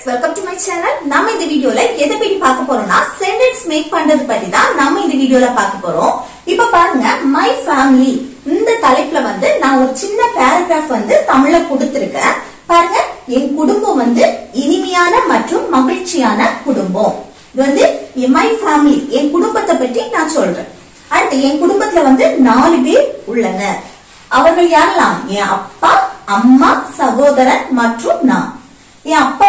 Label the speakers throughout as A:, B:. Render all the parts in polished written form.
A: welcome to my channel. நம்ம இந்த வீடியோல எதை பத்தி பார்க்க போறோம்னா சென்டென்ஸ் மேக் பண்றது பத்தி தான் நம்ம இந்த வீடியோல பார்க்க போறோம். இப்ப பாருங்க, my family இந்த தலைப்புல நான் ஒரு சின்ன பேராகிராஃப் தமிழ்ல கொடுத்திருக்கேன். பாருங்க, என் குடும்பம் இனிமையான மற்றும் மகிழ்ச்சியான குடும்பம். இது my family, என் குடும்பத்தை பற்றி நான் சொல்றேன். அடுத்து என் குடும்பத்துல 4 பேர் உள்ளனர். அவர்கள் யாரெல்லாம்? என் அப்பா, அம்மா, சகோதரன் மற்றும் நான். என் அப்பா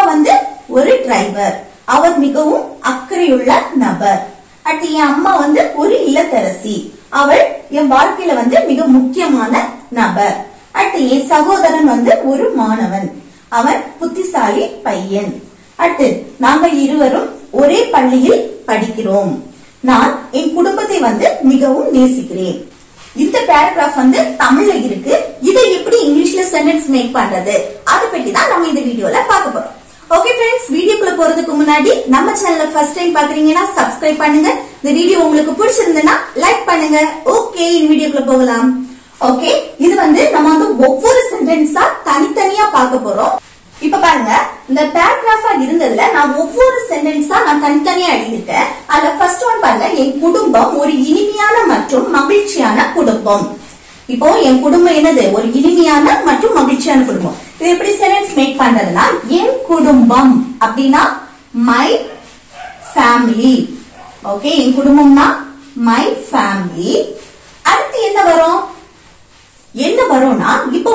A: ஒரு டிரைவர், அவர் மிகவும் அக்கறையுள்ள நபர். அடுத்து என் அம்மா ஒரு இல்லத்தரசி, அவள் என் வாழ்க்கையில மிக முக்கியமான நபர். அடுத்து என் சகோதரன் ஒரு மாணவன், அவன் புத்திசாலி பையன். அடுத்து நாங்கள் இருவரும் ஒரே பள்ளியில் படிக்கிறோம். நான் என் குடும்பத்தை மிகவும் நேசிக்கிறேன். இந்த பேராகிராஃப் தமிழ்ல இருக்கு. இதை எப்படி இங்கிலீஷ்ல சென்டென்ஸ் மேக் பண்றது அதை பத்தி தான் நம்ம இந்த வீடியோல பார்க்க போறோம். ஓகே फ्रेंड्स, வீடியோக்குள்ள போறதுக்கு முன்னாடி நம்ம சேனலை ஃபர்ஸ்ட் டைம் பாக்குறீங்கன்னா சப்ஸ்கிரைப் பண்ணுங்க. இந்த வீடியோ உங்களுக்கு பிடிச்சிருந்தா லைக் பண்ணுங்க. ஓகே, இந்த வீடியோக்குள்ள போகலாம். ஓகே, இது நம்ம ஒவ்வொரு சென்டென்ஸா தனித்தனியா பார்க்க போறோம். இப்ப பாருங்க, இந்த பேராகிராஃபா இருந்ததுல நான் ஒவ்வொரு சென்டென்ஸா நான் தனித்தனியா எழுதிட்டேன். அதுல ஃபர்ஸ்ட் ஒன் பாருங்க, என் குடும்பம் ஒரு இனிமையான மற்றும் மகிழ்ச்சியான குடும்பம். இப்போ என் குடும்பம் என்னது? ஒரு இனிமையான மற்றும் மகிழ்ச்சியான குடும்பம். இது எப்படி சென்டென்ஸ் மேக் பண்றதுன்னா, என் குடும்பம் அப்படின்னா மை ஃபேமிலி. ஓகே, என் குடும்பம்னா மை ஃபேமிலி. அடுத்து என்ன வரும்னா, இப்போ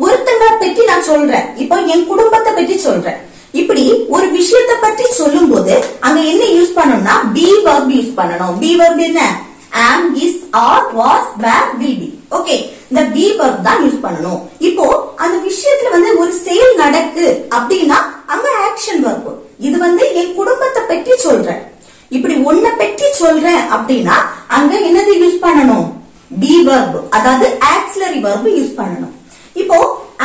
A: ஒருத்தங்களை பற்றி நான் சொல்றேன். இப்போ என் குடும்பத்தை பற்றி சொல்றேன். இப்படி ஒரு விஷயத்தை பற்றி சொல்லும் போது அங்க என்ன யூஸ் பண்ணணும்னா be verb யூஸ் பண்ணணும். be verb என்ன? am, is, are, was, were, will be. Okay, இந்த be verb தான் யூஸ் பண்ணணும். இப்போ அந்த விஷயத்துல ஒரு செயல் நடக்கு அப்படின்னா அங்க ஆக்ஷன் verb. இது என் குடும்பத்தை பற்றி சொல்றேன். இப்படி ஒன்ன பற்றி சொல்றேன் அப்படின்னா அங்க என்னது யூஸ் பண்ணணும்? be verb, அதாவது auxiliary verb யூஸ் பண்ணணும். இப்போ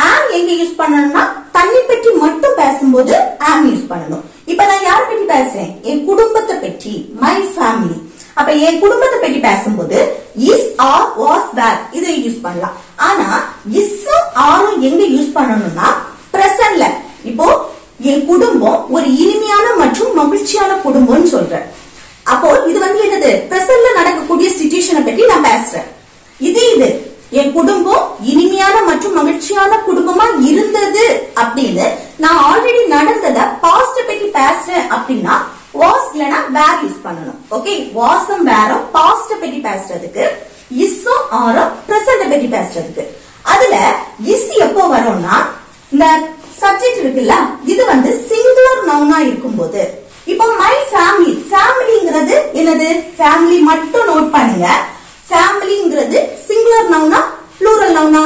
A: am எங்க யூஸ் பண்ணணும்னா தன்னை பற்றி மட்டும் பேசும்போது am யூஸ் பண்ணணும். இப்ப நான் யாரை பற்றி பேசுறேன்? என் குடும்பத்தை பற்றி, my family. அப்ப என் குடும்பத்தை பற்றி பேசும்போது is, are, was, were இதை யூஸ் பண்ணலாம். ஆனா is are எங்க யூஸ் பண்ணணும்னா பிரசன்ட்ல. இப்போ என் குடும்பம் ஒரு இனிமையான மற்றும் மகிழ்ச்சியான குடும்பம்னு சொல்றேன். அப்போ இது என்னது? பிரசன்ட்ல நடக்கக்கூடிய சிச்சுவேஷனை பற்றி நான் பேசுறேன். இது என் குடும்பம் இனிமையான மற்றும் மகிழ்ச்சியான குடும்பமா இருந்தது அப்படின்னு நான் ஆல்ரெடி நடந்தத பாஸ்ட் பத்தி பேசுறேன் அப்படின்னா was இல்லனா were யூஸ் பண்ணணும். ஓகே, was உம் were உம் பாஸ்ட் பத்தி பேசுறதுக்கு, is உம் are உம் பிரசன்ட் பத்தி பேசுறதுக்கு. அதுல is எப்போ வரும்னா இந்த சப்ஜெக்ட் இருக்குல்ல, இது சிங்குலர் நவுனா இருக்கும்போது. இப்போ my family, ஃபேமிலிங்கிறது என்னது? ஃபேமிலி மட்டும் நோட் பண்ணுங்க. ஃபேமிலிங்கிறது சிங்குலர் நவுனா ப்ளூரல் நவுனா?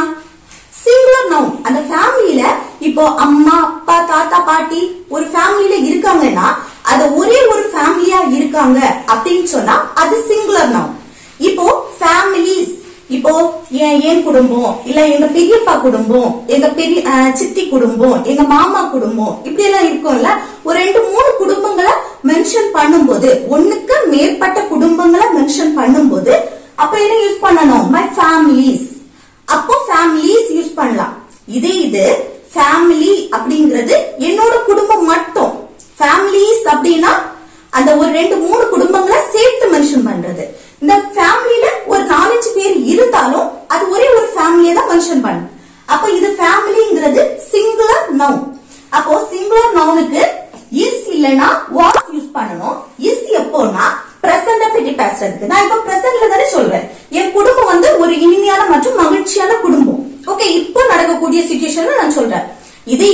A: Singular noun. அந்த ஃபேமிலில இப்போ அம்மா, அப்பா, தாத்தா, பாட்டி ஒரு ஃபேமிலில இருக்காங்கன்னா அது ஒரே ஒரு ஃபேமிலியா இருக்காங்க அப்படின்னு சொன்னா அது சிங்குலர் நவுன். இப்போ ஃபேமிலிஸ், இப்போ என் குடும்பம், இல்ல எங்க பெரியப்பா குடும்பம், எங்க பெரிய சித்தி குடும்பம், எங்க மாமா குடும்பம், இப்படி எல்லாம் இருக்கும்ல. ஒரு 2-3 குடும்பங்களை மென்ஷன் பண்ணும்போது, ஒண்ணுக்கு மேற்பட்ட குடும்பங்களை மென்ஷன் பண்ணும்போது அப்ப என்ன யூஸ் பண்ணணும்? My families. அப்போ ஃபேமிலிஸ் யூஸ் பண்ணலாம். இது ஃபேமிலி அப்படிங்கிறது என்னோட குடும்பம் மட்டும். ஃபேமிலிஸ் அப்படின்னா அந்த ஒரு 2-3 குடும்பங்களை சேர்த்து மென்ஷன் பண்றது. இந்த ஃபேமிலில ஒரு 4-5 பேர் இருந்தாலும் அது ஒரே ஒரு ஃபேமிலியை தான் மென்ஷன் பண்ணும். அப்ப இது ஃபேமிலிங்கிறது சிங்குலர் நவுன். அப்போ சிங்குலர் நவுனுக்கு இஸ் இல்லனா was யூஸ் பண்ணணும். இஸ் எப்போனா பிரசன்ட் பத்தி பேசுறதுக்கு. நான் இப்ப பிரசன்ட்ல தானே சொல்றேன். என் குடும்பம் ஒரு இனிமையான மற்றும் மகிழ்ச்சியான குடும்பம். ஓகே, இப்போ நடக்கக்கூடிய சிச்சுவேஷன்ல நான் சொல்றேன். இது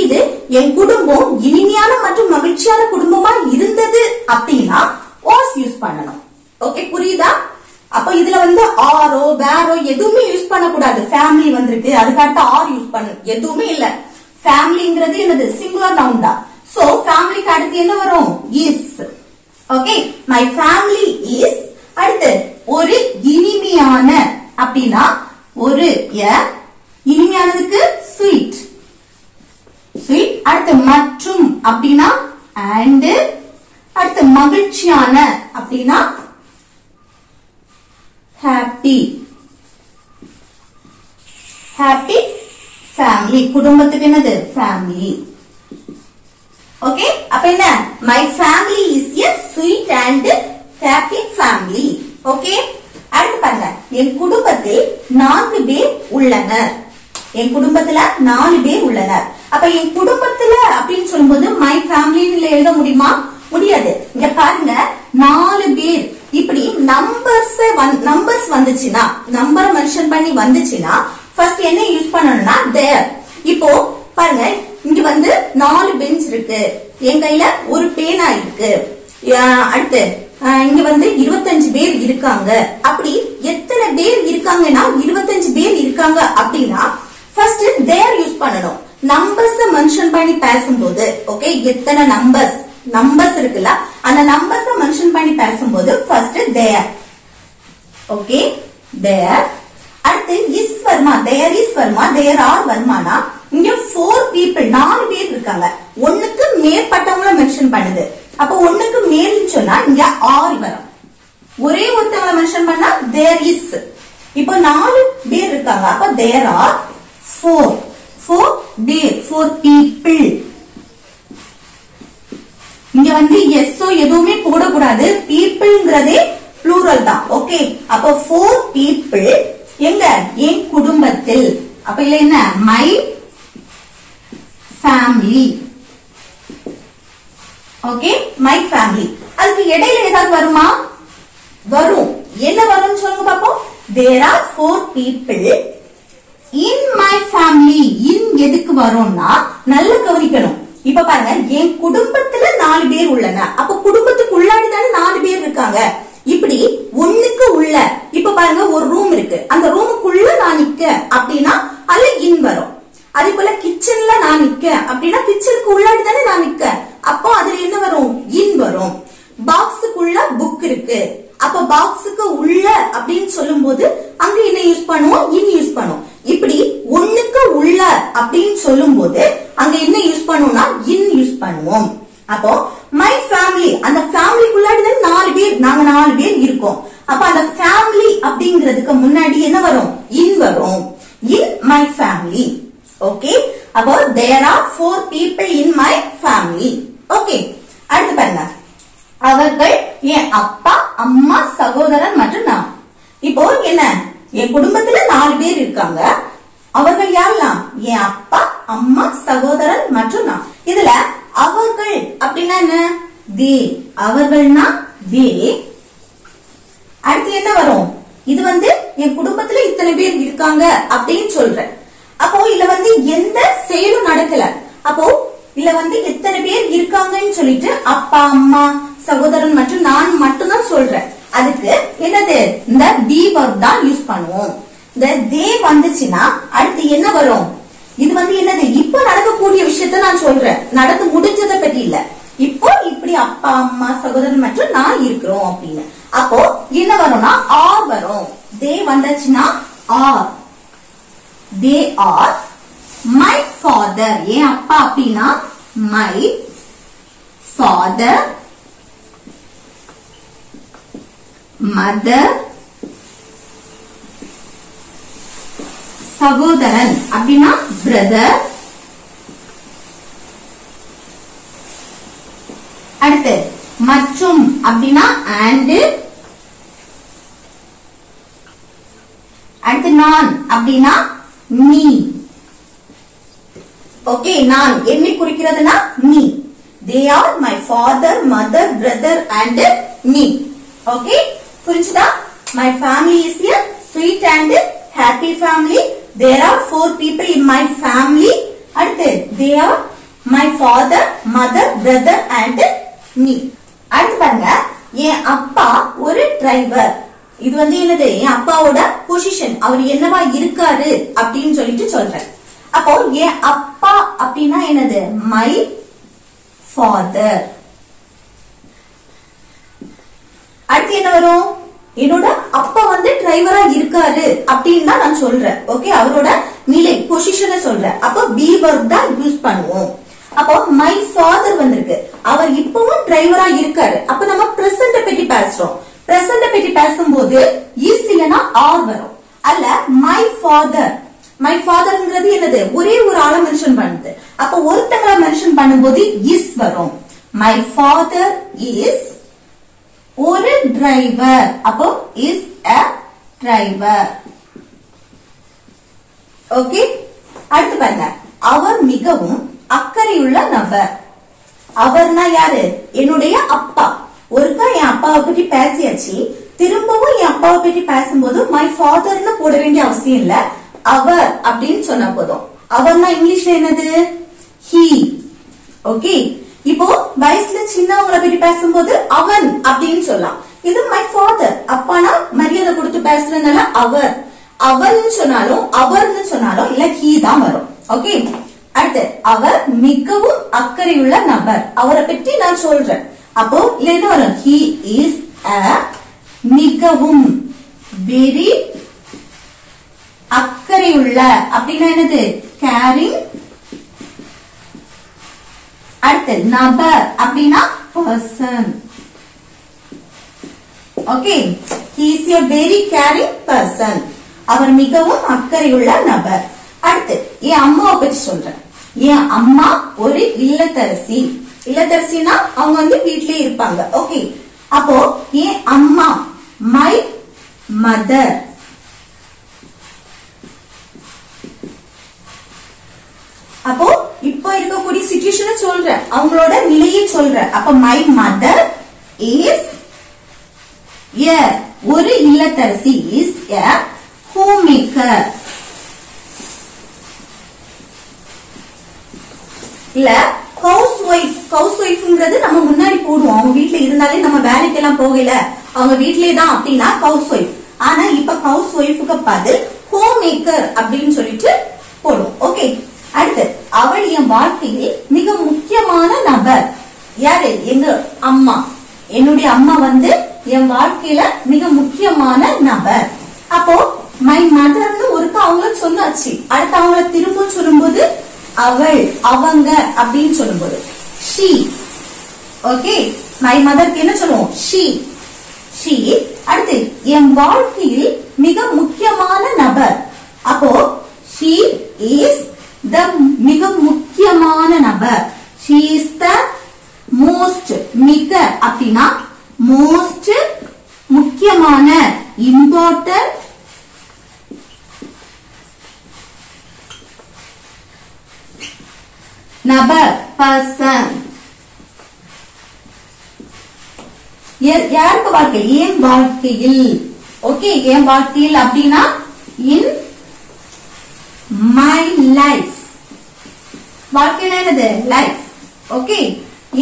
A: என் குடும்பம் இனிமையான மற்றும் மகிழ்ச்சியான குடும்பமா இருந்தது அப்படின்னா was யூஸ் பண்ணணும். ஓகே, புரியுதா? அப்ப இதுல ஆரோ வேறோ எதுவுமே யூஸ் பண்ணக்கூடாது. ஃபேமிலி வந்திருக்கு, அதுக்காக ஆர் யூஸ் பண்ணணும் எதுவுமே இல்ல. ஃபேமிலிங்கிறது என்னது? சிங்குலர் நவுன் தான். சோ ஃபேமிலிக்கு அடுத்து என்ன வரும்? Is. Okay, my family is. அடுத்து ஒரு இனிமையான அப்படின்னா ஒரு இனிமையானதுக்கு ஸ்வீட், ஸ்வீட். அடுத்து மற்றும் அப்படின்னா அண்ட். அடுத்து மகிழ்ச்சியான அப்படின்னா ஹாப்பி. ஹாப்பி ஃபேமிலி, குடும்பத்துக்கு என்னது? ஃபேமிலி. ஓகே, அப்ப என்ன my family is a sweet and happy family. Okay, அடுத்து பாருங்க என் குடும்பத்தில் 4 பேர் உள்ளனர். என் குடும்பத்துல 4 பேர் உள்ளனர். அப்ப என் குடும்பத்துல அப்படின்னு சொல்லும்போது my family எழுத முடியுமா? முடியாது. இங்க பாருங்க 4 பேர் இப்படி நம்பர்ஸ் வந்துச்சுன்னா, நம்பரை மென்ஷன் பண்ணி வந்துச்சுன்னா ஃபர்ஸ்ட் என்ன யூஸ் பண்ணணும்னா there. இப்போ பாருங்க இங்க வந்து 4 பெஞ்ச் இருக்கு, என் கையில ஒரு பேனா இருக்கு, அடுத்து இங்க வந்து 25 பேர் இருக்காங்க. அப்படி எத்தனை பேர் இருக்காங்கன்னா 25 பேர் இருக்காங்க அப்படின்னா ஃபர்ஸ்ட் there யூஸ் பண்ணணும். நம்பர்ஸ் மென்ஷன் பண்ணி பேசும்போது ஓகே, எத்தனை நம்பர்ஸ் இருக்குல்ல, அந்த நம்பர்ஸ் மென்ஷன் பண்ணி பேசும்போது ஃபர்ஸ்ட் there. Okay, there. அடுத்து இஸ் வருமா, there இஸ் வருமா, there ஆர் வருமானா இங்க 4 people 4 பேர் இருக்காங்க, ஒண்ணுக்கு மேற்பட்டவங்கள மென்ஷன் பண்ணுது. அப்ப ஒண்ணுக்கு மேல்னு சொன்னா இங்க ஆர் வரும். ஒரே ஒருத்தவங்கள மென்ஷன் பண்ணா there is. இப்போ 4 பேர் இருக்காங்க, அப்ப there are 4 பேர், 4 people. இங்க வந்து எஸ்ஓ எதுவுமே போடக்கூடாது, பீப்புள்ங்கிறதே ப்ளூரல் தான். ஓகே, அப்ப 4 people எங்க என் குடும்பத்தில். அப்ப இல்ல என்ன my family. Okay, my family. அதுக்கு இடையில ஏதாவது வருமா? வரும். என்ன வரும்னு சொல்லுங்க பாப்போம். there are 4 people in my family. in எதுக்கு வரும்னா நல்ல கவனிக்கணும். இப்ப பாருங்க என் குடும்பத்துல 4 பேர் உள்ளன. அப்ப குடும்பத்துக்கு உள்ளாடி தானே 4 பேர் இருக்காங்க. இப்படி ஒண்ணுக்கு உள்ள, இப்ப பாருங்க ஒரு ரூம் இருக்கு, அந்த ரூமுக்குள்ள நான் நிக்க அப்படின்னா அதுல இன் வரும். அதே போல கிச்சன்ல நான் நிக்க அப்படின்னா கிச்சனுக்கு உள்ளாடி தானே நான் நிக்க, அப்போ அதுல என்ன வரும்? இன் வரும். பாக்ஸுக்குள்ள புக் இருக்கு, அப்ப பாக்ஸுக்கு உள்ள அப்படின்னு சொல்லும் போது அங்க என்ன யூஸ் பண்ணுவோம்? இன் யூஸ் பண்ணுவோம். இப்படி ஒண்ணுக்கு உள்ள அப்படின்னு சொல்லும் போது அங்க என்ன யூஸ் பண்ணுவோம்னா இன் யூஸ் பண்ணுவோம். அப்போ my family, அந்த ஃபேமிலிக்குள்ளாடி தான் 4 பேர், நாங்க 4 பேர் இருக்கோம். அப்ப அந்த ஃபேமிலி அப்படிங்கிறதுக்கு முன்னாடி என்ன வரும்? இன் வரும். in my family. ஓகே, அப்போ there are 4 people in my family. Okay, அடுத்து பாருங்க அவர்கள் என் அப்பா, அம்மா, சகோதரன் மற்றும் நான். இப்போ என்ன என் குடும்பத்துல 4 பேர் இருக்காங்க. அவர்கள் யாரெல்லாம்? என் அப்பா, அம்மா, சகோதரன் மற்றும் நான். இதுல அவர்கள் அப்படின்னா என்ன? they. அவர்கள்னா they. அடுத்து என்ன வரும்? இது வந்து என் குடும்பத்துல இத்தனை பேர் இருக்காங்க அப்படின்னு சொல்றேன். அப்போ இதுல வந்து எந்த செயலும் நடக்கல. அப்போ இதுல வந்து எத்தனை பேர் இருக்காங்கன்னு சொல்லிட்டு அப்பா, அம்மா, சகோதரன் மற்றும் நான் மட்டும்தான் சொல்றேன். அதுக்கு என்னது? இந்த be verb தான் யூஸ் பண்ணுவோம். இந்த they வந்துச்சுன்னா அடுத்து என்ன வரும்? இது வந்து என்னது? இப்போ நடக்கக்கூடிய விஷயத்த நான் சொல்றேன், நடந்து முடிஞ்சதை பத்தி இல்ல. இப்போ இப்படி அப்பா, அம்மா, சகோதரன் மற்றும் நான் இருக்கிறோம் அப்படின்னு. அப்போ என்ன வரும்னா ஆர் வரும். they வந்துச்சுன்னா R. they are my father. ஏன் அப்பா அப்படின்னா my father, mother, சகோதரன் அப்படின்னா பிரதர், அடுத்து மற்றும் அப்படின்னா and, அடுத்து நான் அப்படின்னா me. ஓகே, நான் என்னை குறிக்கிறதுனா me. they are my father, mother, brother and me. Okay, புரிஞ்சுதா? my family is a sweet and happy family. there are 4 people in my family. அடுத்து they are my father, mother, brother and me. அடுத்து பாருங்க என் அப்பா ஒரு driver. இது வந்து என்னது? என் அப்பாவோட பொசிஷன், அவர் என்னவா இருக்காரு அப்படின்னு சொல்லிட்டு சொல்றேன். அப்போ என் அப்பா அப்படின்னா என்னது? my father. அடுத்து என்ன வரும்? என்னோட அப்பா வந்து டிரைவரா இருக்காரு அப்படின்னு தான் நான் சொல்றேன். ஓகே, அவரோட நிலை பொசிஷனை சொல்றேன். அப்போ be verb தான் யூஸ் பண்ணுவோம். அப்போ my father வந்திருக்கு, அவர் இப்பவும் டிரைவரா இருக்காரு. அப்ப நம்ம பிரசன்ட் பத்தி பேசுறோம். பிரசன்ட் பத்தி பேசும்போது is இல்லனா are வரும். அல்ல my father, மை ஃபாதர்ங்கிறது என்னது ஒரே ஒரு ஆளை மென்ஷன் பண்ணுது. அப்ப ஒருத்தங்களை மென்ஷன் பண்ணும்போது இஸ் வரும். மை ஃபாதர் இஸ் ஒரு டிரைவர். அப்போ இஸ் a டிரைவர். ஓகே, அடுத்து பாருங்க. அவர் மிகவும் அக்கறையுள்ள நபர். அவர்னா யாரு? என்னுடைய அப்பா. ஒருக்கா என் அப்பாவை பற்றி பேசியாச்சு, திரும்பவும் என் அப்பாவை பற்றி பேசும்போது மை ஃபாதர்னு போட வேண்டிய அவசியம் இல்ல, அவர் அப்படின்னு சொன்ன போதும். அவர்னா இங்கிலீஷ்ல என்னது? he. ஓகே, இப்போ வயசுல சின்னவங்களை பற்றி பேசும்போது அவன் அப்படின்னு சொல்லலாம். இது மை ஃபாதர், அப்பானா மரியாதை கொடுத்து பேசுறதுனால அவர். அவன் சொன்னாலும் அவர்னு சொன்னாலும் இல்ல he தான் வரும். ஓகே, அடுத்து அவர் மிகவும் அக்கறையுள்ள நபர். அவரை பற்றி நான் சொல்றேன். அப்போ இல்ல என்ன வரும்? he is a மிகவும் வெரி அக்கறையுள்ள அப்படின்னா என்னது? கேரிங். அடுத்து நபர் அப்படின்னா person. Okay, he is a very caring person. அவர் மிகவும் அக்கறையுள்ள நபர். அடுத்து என் அம்மாவை பற்றி சொல்றேன். என் அம்மா ஒரு இல்லத்தரசி. இல்லத்தரசினா அவங்க வந்து வீட்லயே இருப்பாங்க. ஓகே, அப்போ என் அம்மா மை மதர். அப்போ இப்போ இருக்கக்கூடிய சிச்சுவேஷனை சொல்றேன், அவங்களோட நிலையை சொல்றேன். அப்ப மை மதர் இஸ் a ஒரு இல்லத்தரசி. Is a homemaker. இல்ல ஹவுஸ் ஒய்ஃப். ஹவுஸ் ஒய்ஃப்ங்கிறது நம்ம முன்னாடி போடுவோம். அவங்க வீட்ல இருந்தாலே நம்ம வேலைக்கு எல்லாம் போகல, அவங்க வீட்லயே தான் அப்படின்னா ஹவுஸ் ஒய்ஃப். ஆனா இப்ப ஹவுஸ் ஒய்ஃபுக்கு பதில் ஹோம் மேக்கர் அப்படின்னு சொல்லிட்டு போடுவோம். ஓகே, அடுத்து அவள் என் வாழ்க்கையில் மிக முக்கியமான நபர். யாரு? எங்க அம்மா. என்னுடைய அம்மா வந்து என் வாழ்க்கையில மிக முக்கியமான நபர். அப்போ மை மதர்னு ஒருக்கா அவங்கள சொன்னாச்சு. அடுத்து அவங்கள திரும்ப சொல்லும்போது அவள் அவங்க அப்படின்னு சொல்லும்போது she. ஓகே, மை மதருக்கு என்ன சொல்லுவோம்? she. she. அடுத்து என் வாழ்க்கையில் மிக முக்கியமான நபர். அப்போ she is the மிக முக்கியமான நபர். she is the most. மிக அப்படின்னா most முக்கியமான, important நபர், பர்சன். யாருக்கு வாழ்க்கை? என் வாழ்க்கையில். ஓகே, என் வாழ்க்கையில் அப்படின்னா இன் மை லைஃப். வாழ்க்கையில என்னது? Life. Okay,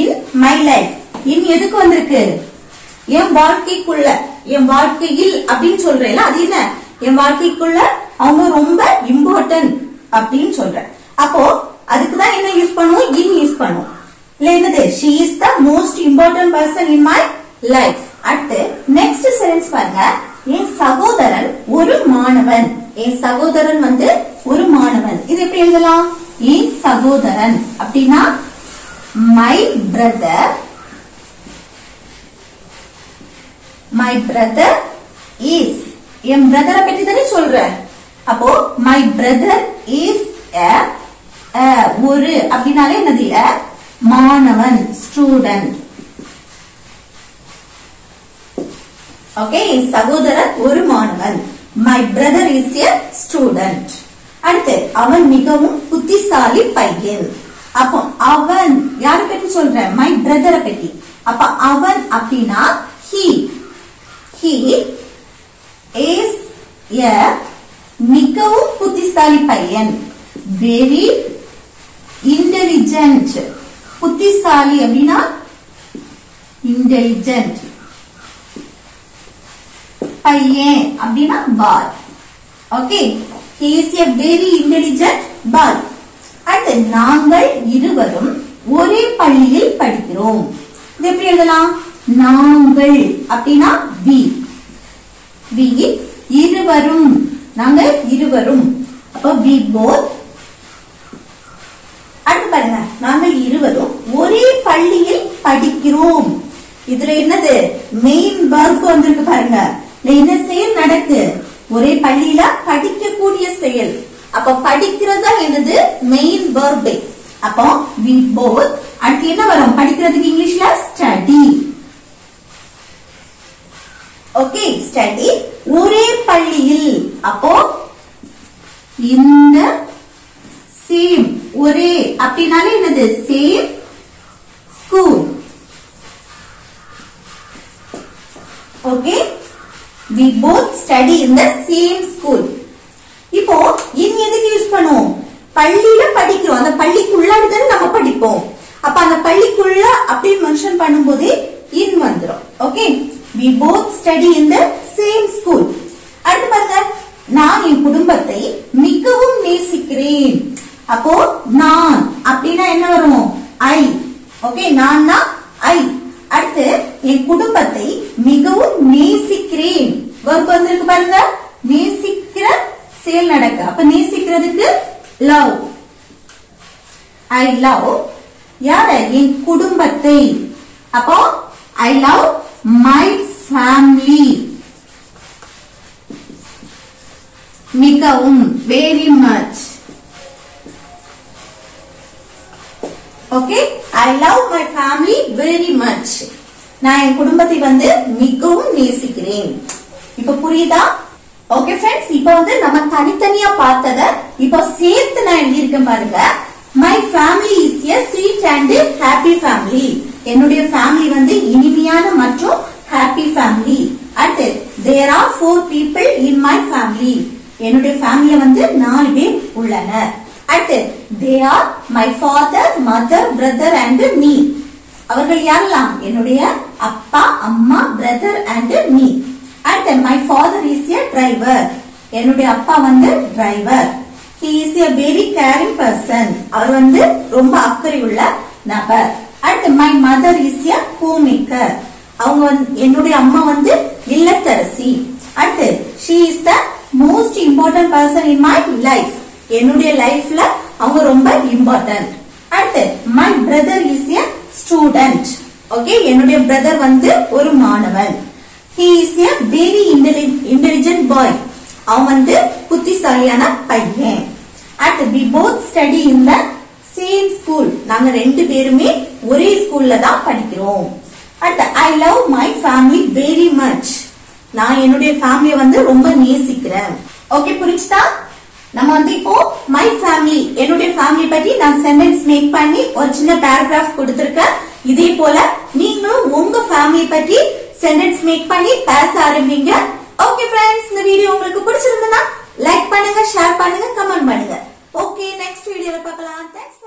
A: in my life. In எதுக்கு வந்திருக்கு? என் வாழ்க்கைக்குள்ள. என் வாழ்க்கையில் அப்படின்னு சொல்றேன், அது என்ன? என் வாழ்க்கைக்குள்ள அவங்க ரொம்ப இம்பார்ட்டன்ட் அப்படின்னு சொல்றேன். அப்போ அதுக்குதான் என்ன யூஸ் பண்ணுவோம்? இன் யூஸ் பண்ணுவோம். இல்ல என்னது? she is the most important person in my life. அடுத்து நெக்ஸ்ட் சென்டென்ஸ் பாருங்க. என் சகோதரன் ஒரு மாணவன். என் சகோதரன் வந்து ஒரு மாணவன். இது எப்படி எழுதலாம்? என் சகோதரன் அப்படின்னா my brother. my brother is. என் பிரதரை பற்றி தானே சொல்றேன். அப்போ my brother is a ஒரு அப்படின்னாலே என்னது? மாணவன், ஸ்டூடெண்ட். ஓகே, என் சகோதரன் ஒரு மாணவன். My brother is a student. அடுத்து அவன் மிகவும் புத்திசாலி பையன். அப்போ அவன் யாரை பற்றி சொல்றேன்? மை பிரதரை பற்றி. அப்ப அவன் அப்படின்னா he. he is a மிகவும் புத்திசாலி பையன். Very intelligent. புத்திசாலி அப்படின்னா இன்டெலிஜென்ட். பையன் அப்படின்னா boy. Okay, he is a very intelligent boy. அடுத்து நாங்கள் இருவரும் ஒரே பள்ளியில் படிக்கிறோம். இது எப்படி எழுதலாம்? நாங்கள் அப்படின்னா we. we இருவரும். நாங்கள் இருவரும். அப்ப we both. அடுத்து பாருங்க, நாங்கள் இருவரும் ஒரே பள்ளியில் படிக்கிறோம். இதுல என்னது? மெயின் வர்க் வந்திருக்கு பாருங்க. என்ன செயல் நடக்கு? ஒரே பள்ளியில படிக்கக்கூடிய செயல். அப்ப படிக்கிறதா என்னது மெயின் verb. அப்போ we both அடுத்து என்ன வரும் படிக்கிறதுக்கு இங்கிலீஷ்ல study. ஓகே ஸ்டடி ஒரே பள்ளியில் அப்போ இந்த சேம் ஒரே அப்படினாலே என்னது same school. Okay we both study in the same school. இப்போ இன் எதுக்கு யூஸ் பண்ணுவோம் பள்ளியில படிக்கிறோம் அந்த பள்ளிக்குள்ளாடி தானே நம்ம படிப்போம் அப்ப அந்த பள்ளிக்குள்ள அப்படி மென்ஷன் பண்ணும்போது இன் வந்துரும். Okay we both study in the same school. அடுத்து பாருங்க நான் என் குடும்பத்தை மிகவும் நேசிக்கிறேன். அப்போ நான் அப்படினா என்ன வரும் I. Okay நான்னா I. அடுத்து என் குடும்பத்தை மிகவும் நேசிக்கிறேன் verb வந்திருக்கு பாருங்க நேசிக்கிற செயல் நடக்க அப்ப நேசிக்கிறதுக்கு love. I love யார என் குடும்பத்தை அப்போ I love my family. மிகவும் very much. Okay I love my family very much. நான் என் குடும்பத்தை வந்து மிகவும் நேசிக்கிறேன். இப்ப புரியுதா? ஓகே फ्रेंड्स இப்போ வந்து நம்ம தனித்தனியா பார்த்தத இப்போ சேர்த்து நான் எழுதி இருக்கேன் பாருங்க. My family is a sweet and happy family. என்னுடைய ஃபேமிலி வந்து இனிமையான மற்றும் happy family. அடுத்து there are 4 people in my family. என்னுடைய ஃபேமிலில வந்து 4 பேர் உள்ளனர். அடுத்து they are my father, mother, brother and me. அவர்கள் யாரெல்லாம் என்னுடைய அப்பா அம்மா brother and me. அடுத்து my father is a driver. என்னுடைய அப்பா வந்து driver. He is a very caring person. அவர் வந்து ரொம்ப அக்கறையுள்ள நபர். அடுத்து my mother is a homemaker. அவங்க என்னுடைய அம்மா வந்து இல்லத்தரசி. அடுத்து she is the most important person in my life. என்னுடைய லைஃப்ல அவங்க ரொம்ப இம்பார்ட்டன்ட். அடுத்து my brother is a student. Okay என்னுடைய பிரதர் வந்து ஒரு மாணவன். He is a very intelligent boy. அவன் வந்து புத்திசாலியான பையன். அடுத்து we both study in the same school. நாங்க ரெண்டு பேருமே ஒரே ஸ்கூல்ல தான் படிக்கிறோம். அடுத்து I love my family very much. நான் என்னுடைய ஃபேமிலியை வந்து ரொம்ப நேசிக்கிறேன். ஓகே புரிஞ்சுதா? நம்ம வந்து இப்போ my family என்னுடைய ஃபேமிலி பத்தி நான் சென்டென்ஸ் மேக் பண்ணி ஒரு சின்ன பேராகிராஃப் கொடுத்திருக்கேன். இதே போல நீங்களும் உங்க ஃபேமிலி பத்தி சென்டென்ஸ் மேக் பண்ணி பேச ஆரம்பிங்க. ஓகே फ्रेंड्स இந்த வீடியோ உங்களுக்கு பிடிச்சிருந்தா லைக் பண்ணுங்க, ஷேர் பண்ணுங்க, கமெண்ட் பண்ணுங்க. ஓகே நெக்ஸ்ட் வீடியோல பார்க்கலாம். Thanks.